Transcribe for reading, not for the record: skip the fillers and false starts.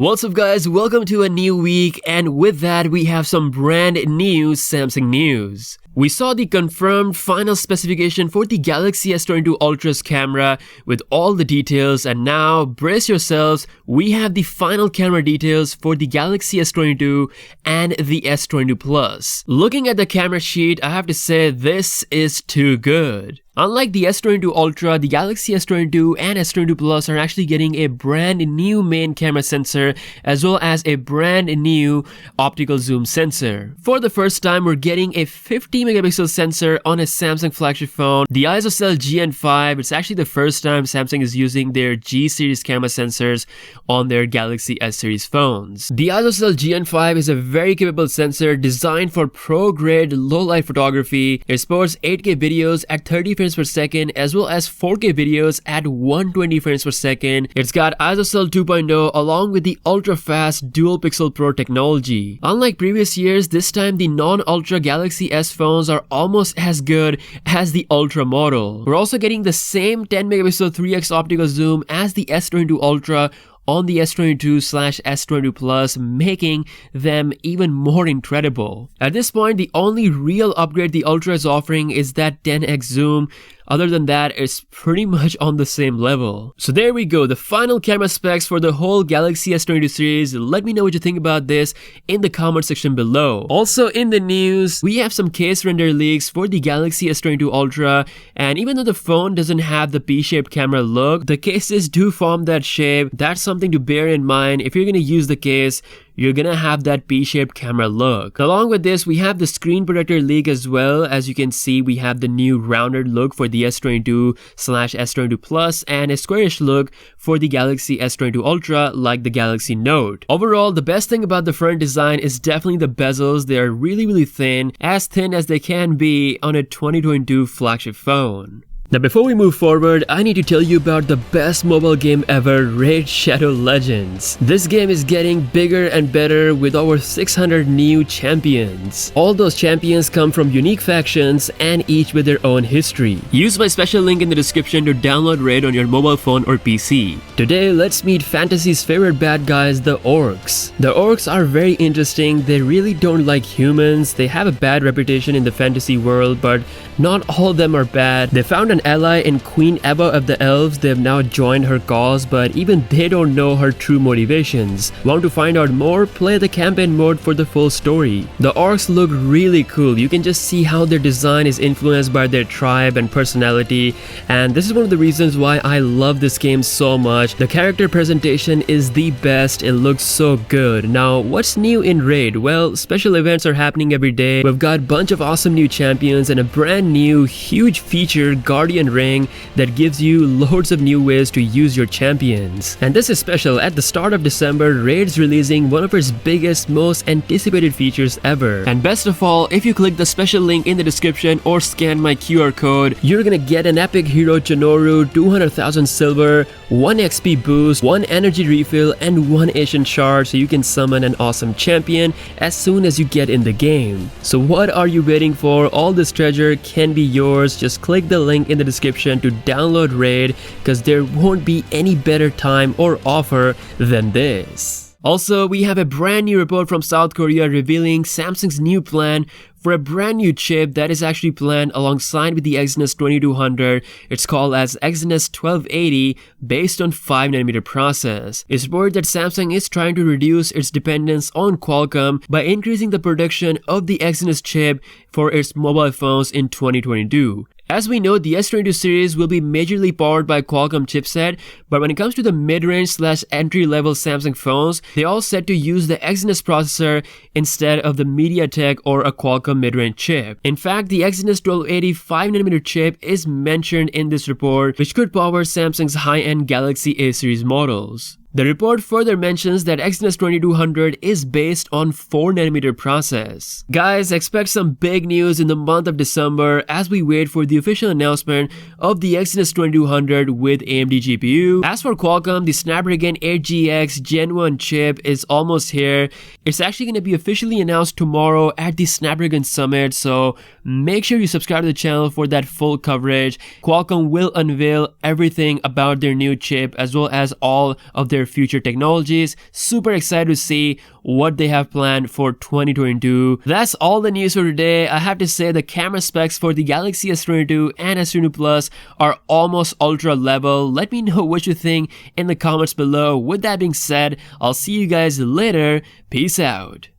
What's up guys, welcome to a new week, and with that we have some brand new Samsung news. We saw the confirmed final specification for the Galaxy S22 Ultra's camera with all the details, and now brace yourselves, we have the final camera details for the Galaxy S22 and the S22 Plus. Looking at the camera sheet, I have to say this is too good. Unlike the S22 Ultra, the Galaxy S22 and S22 Plus are actually getting a brand new main camera sensor as well as a brand new optical zoom sensor. For the first time, we're getting a 50 megapixel sensor on a Samsung flagship phone, the ISOCELL GN5. It's actually the first time Samsung is using their G series camera sensors on their Galaxy S series phones. The ISOCELL GN5 is a very capable sensor designed for pro-grade low-light photography. It supports 8K videos at 30 frames per second as well as 4K videos at 120 frames per second. It's got ISOCELL 2.0 along with the ultra-fast dual pixel pro technology. Unlike previous years, this time the non-Ultra Galaxy S phones are almost as good as the Ultra model. We're also getting the same 10 megapixel 3x optical zoom as the S22 Ultra on the S22/S22 Plus, making them even more incredible. At this point, the only real upgrade the Ultra is offering is that 10x zoom. Other than that, it's pretty much on the same level. So there we go, the final camera specs for the whole Galaxy S22 series. Let me know what you think about this in the comment section below. Also in the news, we have some case render leaks for the Galaxy S22 Ultra, and even though the phone doesn't have the P-shaped camera look, the cases do form that shape. That's something to bear in mind. If you're gonna use the case, you're gonna have that P-shaped camera look. Along with this, we have the screen protector leak as well. As you can see, we have the new rounded look for the S22/S22 Plus and a squarish look for the Galaxy S22 Ultra like the Galaxy Note. Overall, the best thing about the front design is definitely the bezels. They are really thin as they can be on a 2022 flagship phone. Now before we move forward, I need to tell you about the best mobile game ever, Raid Shadow Legends. This game is getting bigger and better with over 600 new champions. All those champions come from unique factions and each with their own history. Use my special link in the description to download Raid on your mobile phone or PC. Today, let's meet fantasy's favorite bad guys, the Orcs. The Orcs are very interesting. They really don't like humans. They have a bad reputation in the fantasy world, but not all of them are bad. They found an ally in Queen Eva of the Elves. They have now joined her cause, but even they don't know her true motivations. Want to find out more? Play the campaign mode for the full story. The Orcs look really cool. You can just see how their design is influenced by their tribe and personality, and this is one of the reasons why I love this game so much. The character presentation is the best. It looks so good. Now, what's new in Raid? Well, special events are happening every day. We've got a bunch of awesome new champions and a brand new huge feature, Guardian Ring, that gives you loads of new ways to use your champions. And this is special. At the start of December, Raid's releasing one of its biggest, most anticipated features ever. And best of all, if you click the special link in the description or scan my QR code, you're gonna get an epic hero Chinoru, 200,000 silver, 1 XP boost, 1 energy refill, and 1 Asian shard, so you can summon an awesome champion as soon as you get in the game. So what are you waiting for? All this treasure can be yours. Just click the link in the description to download Raid, because there won't be any better time or offer than this. Also, we have a brand new report from South Korea revealing Samsung's new plan for a brand new chip that is actually planned alongside with the Exynos 2200. It's called as Exynos 1280, based on 5nm process. It's reported that Samsung is trying to reduce its dependence on Qualcomm by increasing the production of the Exynos chip for its mobile phones in 2022. As we know, the S22 series will be majorly powered by Qualcomm chipset, but when it comes to the mid-range/entry-level Samsung phones, they all set to use the Exynos processor instead of the MediaTek or a Qualcomm mid-range chip. In fact, the Exynos 1280 5nm chip is mentioned in this report, which could power Samsung's high-end Galaxy A series models. The report further mentions that Exynos 2200 is based on 4nm process. Guys, expect some big news in the month of December as we wait for the official announcement of the Exynos 2200 with AMD GPU. As for Qualcomm, the Snapdragon 8GX Gen 1 chip is almost here. It's actually going to be officially announced tomorrow at the Snapdragon Summit, so make sure you subscribe to the channel for that full coverage. Qualcomm will unveil everything about their new chip as well as all of their their future technologies. Super excited to see what they have planned for 2022. That's all the news for today. I have to say the camera specs for the Galaxy S22 and S22 Plus are almost ultra level. Let me know what you think in the comments below. With that being said, I'll see you guys later. Peace out.